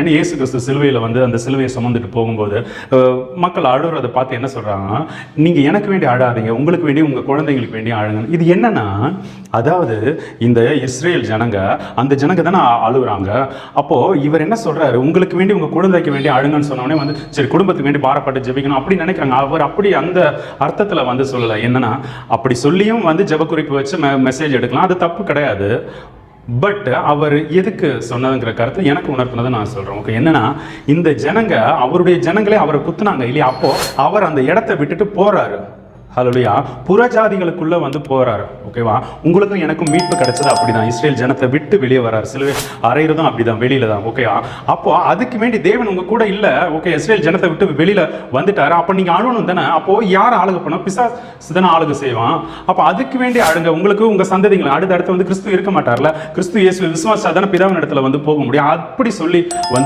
ஏன்னா இயேசு கிறிஸ்து சிலுவையில் வந்து அந்த சிலுவையை சுமந்துட்டு போகும்போது மக்கள் அழுறதை பார்த்து என்ன சொல்கிறாங்கன்னா, நீங்கள் எனக்கு வேண்டி அழாதீங்க, உங்களுக்கு வேண்டி உங்கள் குழந்தைங்களுக்கு வேண்டி அழுங்க. இது என்னன்னா, அதாவது இந்த இஸ்ரேல் ஜனங்க அந்த ஜனங்க தானே அழுகுறாங்க. அப்போது இவர் என்ன சொல்கிறாரு, உங்களுக்கு வேண்டி உங்கள் குழந்தைக்கு வேண்டி அழுங்கன்னு சொன்னோடனே வந்து சரி குடும்பத்துக்கு வேண்டி பாரப்பட்டு ஜெபிக்கணும் அப்படி நினைக்கிறாங்க. அவர் அப்படி அந்த அர்த்தத்தில் வந்து சொல்லலை. என்னன்னா, அப்படி சொல்லியும் வந்து ஜெபக்குறிப்பு வச்சு மெசேஜ் எடுக்கலாம், அது தப்பு கிடையாது. பட் அவர் எதுக்கு சொன்னதுங்கிற கருத்து எனக்கு உணர்த்தினதை நான் சொல்கிறேன். ஓகே, என்னன்னா இந்த ஜனங்க அவருடைய ஜனங்களே அவரை குத்துனாங்க இல்லையா, அப்போ அவர் அந்த இடத்த விட்டுட்டு போறாரு. ஹல்லேலூயா. புறஜாதிகளுக்குள்ள வந்து போறாரு. ஓகேவா, உங்களுக்கும் எனக்கும் மீட்பு கிடைச்சது அப்படிதான். இஸ்ரேல் ஜனத்தை விட்டு வெளியே வராரு, சிலுவை அறையிறதும் அப்படிதான், வெளியில தான். ஓகேவா, அப்போ அதுக்கு வேண்டி தேவன் உங்க கூட இல்ல. ஓகே, இஸ்ரேல் ஜனத்தை விட்டு வெளியில வந்துட்டாரு, அப்ப நீங்க அழுவணும் தானே. அப்போ யார் ஆளுக பண்ண, பிசாசு தானே ஆளுக செய்வான். அப்ப அதுக்கு வேண்டி அழுங்க. உங்களுக்கு உங்க சந்ததிகளை அடுத்த வந்து கிறிஸ்து இருக்க மாட்டார்ல, கிறிஸ்து இயேசு விசுவாசா தானே பிதாவின் இடத்துல வந்து போக முடியும். அப்படி சொல்லி வந்து